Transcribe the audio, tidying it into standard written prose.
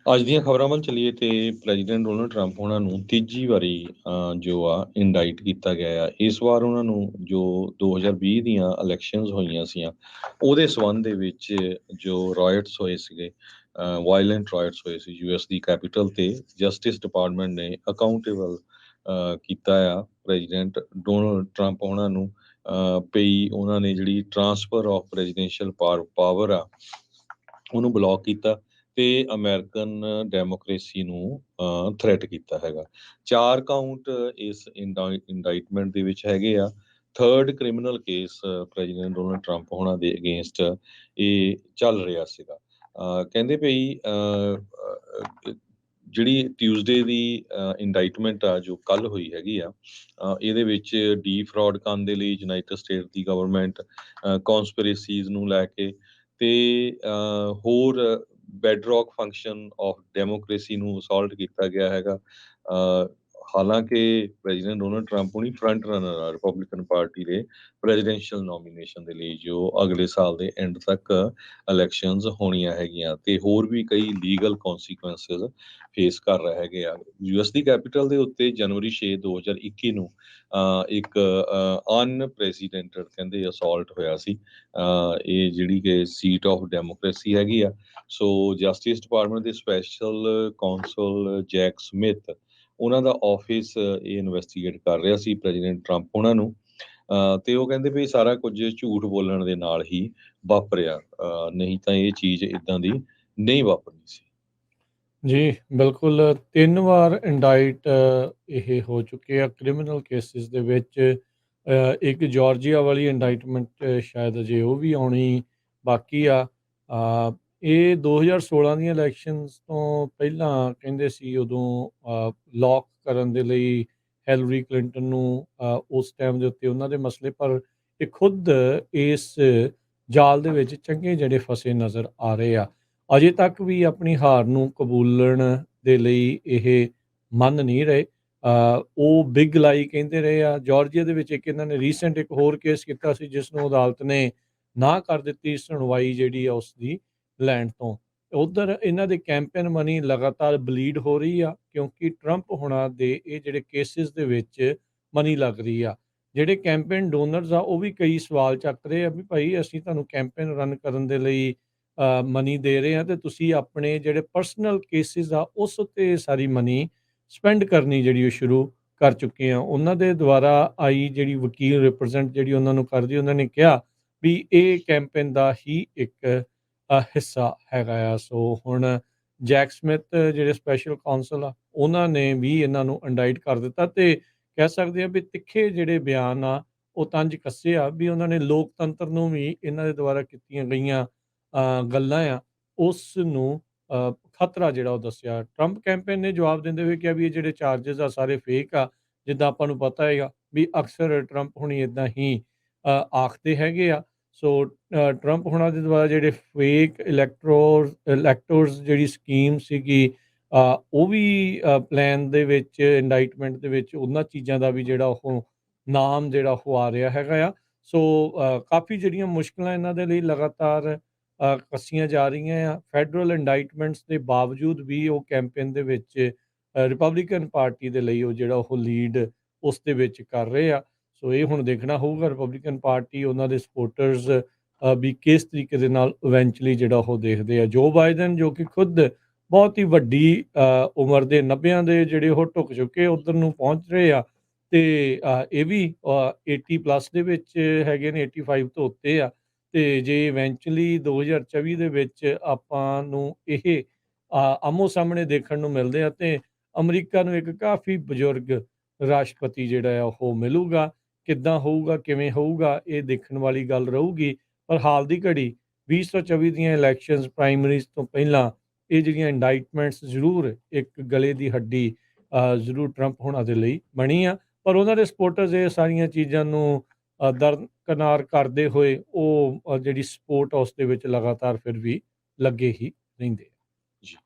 ਅੱਜ ਦੀਆਂ ਖਬਰਾਂ ਵੱਲ ਚੱਲੀਏ ਤੇ ਪ੍ਰੈਜ਼ੀਡੈਂਟ ਡੋਨਲਡ ਟਰੰਪ ਉਹਨਾਂ ਨੂੰ ਤੀਜੀ ਵਾਰੀ ਜੋ ਆ ਇੰਡਾਈਟ ਕੀਤਾ ਗਿਆ ਆ। ਇਸ ਵਾਰ ਉਹਨਾਂ ਨੂੰ ਜੋ 2020 ਦੀਆਂ ਇਲੈਕਸ਼ਨਸ ਹੋਈਆਂ ਸੀਆਂ ਉਹਦੇ ਸਬੰਧ ਦੇ ਵਿੱਚ ਜੋ ਰਾਇਟਸ ਹੋਏ ਸੀਗੇ, ਵਾਇਲੈਂਟ ਰਾਇਟਸ ਹੋਏ ਸੀ ਯੂਐਸ ਦੀ ਕੈਪੀਟਲ ਤੇ, ਜਸਟਿਸ ਡਿਪਾਰਟਮੈਂਟ ਨੇ ਅਕਾਊਂਟੇਬਲ ਕੀਤਾ ਆ ਪ੍ਰੈਜ਼ੀਡੈਂਟ ਡੋਨਲਡ ਟਰੰਪ ਉਹਨਾਂ ਨੂੰ। ਪਈ ਉਹਨਾਂ ਨੇ ਜਿਹੜੀ ਟਰਾਂਸਫਰ ਆਫ ਪ੍ਰੈਜ਼ੀਡੈਂਸ਼ੀਅਲ ਪਾਵਰ ਆ ਉਹਨੂੰ ਬਲੌਕ ਕੀਤਾ ਤੇ ਅਮਰੀਕਨ ਡੈਮੋਕ੍ਰੇਸੀ ਨੂੰ ਥ੍ਰੈਟ ਕੀਤਾ ਹੈਗਾ। 4 ਕਾਊਂਟ ਇਸ ਇੰਡਾਈਟਮੈਂਟ ਦੇ ਵਿੱਚ ਹੈਗੇ ਆ। Third criminal case president Donald Trump ਹੋਣਾ ਦੇ ਅਗੇਂਸਟ ਇਹ ਚੱਲ ਰਿਹਾ ਸੀਗਾ। ਕਹਿੰਦੇ ਭਈ ਜਿਹੜੀ ਟਿਊਜ਼ਡੇ ਦੀ ਇੰਡਾਈਟਮੈਂਟ ਆ ਜੋ ਕੱਲ ਹੋਈ ਹੈਗੀ ਆ, ਇਹਦੇ ਵਿੱਚ ਡੀ ਫਰਾਡ ਕਰਨ ਦੇ ਲਈ ਯੂਨਾਈਟਿਡ ਸਟੇਟ ਦੀ ਗਵਰਨਮੈਂਟ, ਕੌਨਸਪੀਰੇਸੀਜ਼ ਨੂੰ ਲੈ ਕੇ ਤੇ ਹੋਰ ਬੈਡਰੌਕ ਫੰਕਸ਼ਨ ਆਫ ਡੈਮੋਕ੍ਰੇਸੀ ਨੂੰ ਅਸੌਲਟ ਕੀਤਾ ਗਿਆ ਹੈਗਾ। ਹਾਲਾਂਕਿ ਪ੍ਰੈਜ਼ੀਡੈਂਟ ਡੋਨਲਡ ਟਰੰਪ ਹੁਣੀ ਫਰੰਟ ਰਨਰ ਆ ਰਿਪਬਲਿਕਨ ਪਾਰਟੀ ਦੇ ਪ੍ਰੈਜ਼ੀਡੈਂਸ਼ੀਅਲ ਨੋਮੀਨੇਸ਼ਨ ਦੇ ਲਈ, ਜੋ ਅਗਲੇ ਸਾਲ ਦੇ ਐਂਡ ਤੱਕ ਇਲੈਕਸ਼ਨਸ ਹੋਣੀਆਂ ਹੈਗੀਆਂ ਤੇ ਹੋਰ ਵੀ ਕਈ ਲੀਗਲ ਕੌਨਸੀਕੁਐਂਸਸ ਫੇਸ ਕਰ ਰਹੇ ਹੈਗੇ ਆ। ਯੂਐਸ ਦੀ ਕੈਪੀਟਲ ਦੇ ਉੱਤੇ ਜਨਵਰੀ 6 2021 ਨੂੰ ਇੱਕ ਅਨਪ੍ਰੈਸੀਡੈਂਟਡ ਕਹਿੰਦੇ ਅਸੌਲਟ ਹੋਇਆ ਸੀ। ਇਹ ਜਿਹੜੀ ਕਿ ਸੀਟ ਆਫ ਡੈਮੋਕ੍ਰੇਸੀ ਹੈਗੀ ਆ। ਸੋ ਜਸਟਿਸ ਡਿਪਾਰਟਮੈਂਟ ਦੇ ਸਪੈਸ਼ਲ ਕੌਂਸਲ ਜੈਕ ਸਮਿਥ ਉਹਨਾਂ ਦਾ ਆਫਿਸ ਇਹ ਇਨਵੈਸਟੀਗੇਟ ਕਰ ਰਿਹਾ ਸੀ ਪ੍ਰੈਜ਼ੀਡੈਂਟ ਟਰੰਪ ਉਹਨਾਂ ਨੂੰ। ਤੇ ਉਹ ਕਹਿੰਦੇ ਵੀ ਸਾਰਾ ਕੁਝ ਝੂਠ ਬੋਲਣ ਦੇ ਨਾਲ ਹੀ ਵਾਪਰਿਆ, ਨਹੀਂ ਤਾਂ ਇਹ ਚੀਜ਼ ਇਦਾਂ ਦੀ ਨਹੀਂ ਵਾਪਰਨੀ ਸੀ। ਜੀ, ਬਿਲਕੁਲ 3 ਵਾਰ ਇੰਡਾਈਟ ਇਹ ਹੋ ਚੁੱਕੇ ਆ ਕ੍ਰਿਮੀਨਲ ਕੇਸਿਸ ਦੇ ਵਿੱਚ। ਇੱਕ ਜਾਰਜੀਆ ਵਾਲੀ ਇੰਡਾਈਟਮੈਂਟ ਸ਼ਾਇਦ ਅਜੇ ਉਹ ਵੀ ਆਉਣੀ ਬਾਕੀ ਆ। ਇਹ 2016 ਦੀਆਂ ਇਲੈਕਸ਼ਨਸ ਤੋਂ ਪਹਿਲਾਂ ਕਹਿੰਦੇ ਸੀ ਉਦੋਂ ਲੌਕ ਕਰਨ ਦੇ ਲਈ ਹਿਲਰੀ ਕਲਿੰਟਨ ਨੂੰ ਉਸ ਟਾਈਮ ਦੇ ਉੱਤੇ ਉਹਨਾਂ ਦੇ ਮਸਲੇ, ਪਰ ਇਹ ਖੁਦ ਇਸ ਜਾਲ ਦੇ ਵਿੱਚ ਚੰਗੇ ਜਿਹੜੇ ਫਸੇ ਨਜ਼ਰ ਆ ਰਹੇ ਆ। ਅਜੇ ਤੱਕ ਵੀ ਆਪਣੀ ਹਾਰ ਨੂੰ ਕਬੂਲਣ ਦੇ ਲਈ ਇਹ ਮੰਨ ਨਹੀਂ ਰਹੇ। ਉਹ ਬਿਗ ਲਾਈ ਕਹਿੰਦੇ ਰਹੇ ਆ। ਜਾਰਜੀਆ ਦੇ ਵਿੱਚ ਇੱਕ ਇਹਨਾਂ ਨੇ ਰੀਸੈਂਟ ਇੱਕ ਹੋਰ ਕੇਸ ਕੀਤਾ ਸੀ ਜਿਸ ਨੂੰ ਅਦਾਲਤ ਨੇ ਨਾ ਕਰ ਦਿੱਤੀ ਸੁਣਵਾਈ ਜਿਹੜੀ ਆ ਉਸ ਦੀ ਲੈਣ ਤੋਂ। ਉੱਧਰ ਇਹਨਾਂ ਦੇ ਕੈਂਪੇਨ ਮਨੀ ਲਗਾਤਾਰ ਬਲੀਡ ਹੋ ਰਹੀ ਆ ਕਿਉਂਕਿ ਟਰੰਪ ਹੋਣਾ ਦੇ ਇਹ ਜਿਹੜੇ ਕੇਸਿਸ ਦੇ ਵਿੱਚ ਮਨੀ ਲੱਗ ਰਹੀ ਆ। ਜਿਹੜੇ ਕੈਂਪੇਨ ਡੋਨਰਸ ਆ ਉਹ ਵੀ ਕਈ ਸਵਾਲ ਚੱਕ ਰਹੇ ਆ ਵੀ ਭਾਈ ਅਸੀਂ ਤੁਹਾਨੂੰ ਕੈਂਪੇਨ ਰਨ ਕਰਨ ਦੇ ਲਈ ਮਨੀ ਦੇ ਰਹੇ ਆ ਤੇ ਤੁਸੀਂ ਆਪਣੇ ਜਿਹੜੇ ਪਰਸਨਲ ਕੇਸਿਸ ਆ ਉਸ ਉੱਤੇ ਸਾਰੀ ਮਨੀ ਸਪੈਂਡ ਕਰਨੀ ਜਿਹੜੀ ਉਹ ਸ਼ੁਰੂ ਕਰ ਚੁੱਕੇ ਆ। ਉਹਨਾਂ ਦੇ ਦੁਆਰਾ ਆਈ ਜਿਹੜੀ ਵਕੀਲ ਰਿਪਰੈਜ਼ੈਂਟ ਜਿਹੜੀ ਉਹਨਾਂ ਨੂੰ ਕਰਦੀ, ਉਹਨਾਂ ਨੇ ਕਿਹਾ ਵੀ ਇਹ ਕੈਂਪੇਨ ਦਾ ਹੀ ਇੱਕ ਹਿੱਸਾ ਹੈਗਾ ਆ। ਸੋ ਹੁਣ ਜੈਕ ਸਮਿਥ ਜਿਹੜੇ ਸਪੈਸ਼ਲ ਕਾਉਂਸਲ ਆ ਉਹਨਾਂ ਨੇ ਵੀ ਇਹਨਾਂ ਨੂੰ ਇੰਡਾਈਟ ਕਰ ਦਿੱਤਾ ਤੇ ਕਹਿ ਸਕਦੇ ਆ ਵੀ ਤਿੱਖੇ ਜਿਹੜੇ ਬਿਆਨ ਆ ਉਹ ਤੰਜ ਕੱਸੇ ਆ ਵੀ ਉਹਨਾਂ ਨੇ ਲੋਕਤੰਤਰ ਨੂੰ ਵੀ ਇਹਨਾਂ ਦੇ ਦੁਆਰਾ ਕੀਤੀਆਂ ਗਈਆਂ ਗੱਲਾਂ ਆ ਉਸ ਨੂੰ ਖਤਰਾ ਜਿਹੜਾ ਉਹ ਦੱਸਿਆ। ਟਰੰਪ ਕੈਂਪੇਨ ਨੇ ਜਵਾਬ ਦਿੰਦੇ ਹੋਏ ਕਿਹਾ ਵੀ ਇਹ ਜਿਹੜੇ ਚਾਰजेस ਆ ਸਾਰੇ ਫੇਕ ਆ। ਜਿੱਦਾਂ ਆਪਾਂ ਨੂੰ ਪਤਾ ਹੈਗਾ ਵੀ ਅਕਸਰ ਟਰੰਪ ਹੁਣੀ ਇੱਦਾਂ ਹੀ ਆਖਦੇ ਹੈਗੇ ਆ। ਸੋ ਟਰੰਪ ਹੁਣਾਂ ਦੇ ਦੁਆਰਾ ਜਿਹੜੇ ਫੇਕ ਇਲੈਕਟੋਰਸ ਜਿਹੜੀ ਸਕੀਮ ਸੀਗੀ ਉਹ ਵੀ ਪਲਾਨ ਦੇ ਵਿੱਚ ਇੰਡਾਈਟਮੈਂਟ ਦੇ ਵਿੱਚ ਉਹਨਾਂ ਚੀਜ਼ਾਂ ਦਾ ਵੀ ਜਿਹੜਾ ਉਹ ਨਾਮ ਜਿਹੜਾ ਉਹ ਆ ਰਿਹਾ ਹੈਗਾ ਆ। ਸੋ ਕਾਫੀ ਜਿਹੜੀਆਂ ਮੁਸ਼ਕਲਾਂ ਇਹਨਾਂ ਦੇ ਲਈ ਲਗਾਤਾਰ ਕੱਸੀਆਂ ਜਾ ਰਹੀਆਂ ਆ। ਫੈਡਰਲ ਇੰਡਾਈਟਮੈਂਟਸ ਦੇ ਬਾਵਜੂਦ ਵੀ ਉਹ ਕੈਂਪੇਨ ਦੇ ਵਿੱਚ ਰਿਪਬਲਿਕਨ ਪਾਰਟੀ ਦੇ ਲਈ ਉਹ ਜਿਹੜਾ ਉਹ ਲੀਡ ਉਸ ਦੇ ਵਿੱਚ ਕਰ ਰਹੇ ਆ। ਸੋ ਇਹ ਹੁਣ ਦੇਖਣਾ ਹੋਊਗਾ ਰਿਪਬਲਿਕਨ ਪਾਰਟੀ ਉਹਨਾਂ ਦੇ ਸਪੋਰਟਰਸ ਵੀ ਕਿਸ ਤਰੀਕੇ ਦੇ ਨਾਲ ਇਵੈਂਚੁਅਲੀ ਜਿਹੜਾ ਉਹ ਦੇਖਦੇ ਆ। ਜੋ ਬਾਈਡਨ ਜੋ ਕਿ ਖੁਦ ਬਹੁਤ ਹੀ ਵੱਡੀ ਉਮਰ ਦੇ 90 ਦੇ ਜਿਹੜੇ ਉਹ ਢੁੱਕ ਚੁੱਕੇ ਉੱਧਰ ਨੂੰ ਪਹੁੰਚ ਰਹੇ ਆ ਤੇ ਇਹ ਵੀ 80 ਪਲੱਸ ਦੇ ਵਿੱਚ ਹੈਗੇ ਨੇ, 85 ਤੋਂ ਉੱਤੇ ਆ। ਤੇ ਜੇ ਇਵੈਂਚੁਅਲੀ 2024 ਦੇ ਵਿੱਚ ਆਪਾਂ ਨੂੰ ਇਹ ਆਮੋ ਸਾਹਮਣੇ ਦੇਖਣ ਨੂੰ ਮਿਲਦੇ ਆ ਤੇ ਅਮਰੀਕਾ ਨੂੰ ਇੱਕ ਕਾਫੀ ਬਜ਼ੁਰਗ ਰਾਸ਼ਟਰਪਤੀ ਜਿਹੜਾ ਆ ਉਹ ਮਿਲੂਗਾ। ਕਿੱਦਾਂ ਹੋਊਗਾ, ਕਿਵੇਂ ਹੋਊਗਾ, ਇਹ ਦੇਖਣ ਵਾਲੀ ਗੱਲ ਰਹੂਗੀ। ਪਰ ਹਾਲ ਦੀ ਘੜੀ 2024 ਦੀਆਂ ਇਲੈਕਸ਼ਨਸ ਪ੍ਰਾਇਮਰੀਜ਼ ਤੋਂ ਪਹਿਲਾਂ ਇਹ ਜਿਹੜੀਆਂ ਇੰਡਾਈਟਮੈਂਟਸ ਜ਼ਰੂਰ ਇੱਕ ਗਲੇ ਦੀ ਹੱਡੀ ਜ਼ਰੂਰ ਟਰੰਪ ਹੋਣਾ ਦੇ ਲਈ ਬਣੀ ਆ। ਪਰ ਉਹਨਾਂ ਦੇ ਸਪੋਰਟਰਸ ਇਹ ਸਾਰੀਆਂ ਚੀਜ਼ਾਂ ਨੂੰ ਦਰਕਨਾਰ ਕਰਦੇ ਹੋਏ ਉਹ ਜਿਹੜੀ ਸਪੋਰਟ ਉਸ ਦੇ ਵਿੱਚ ਲਗਾਤਾਰ ਫਿਰ ਵੀ ਲੱਗੇ ਹੀ ਰਹਿੰਦੇ।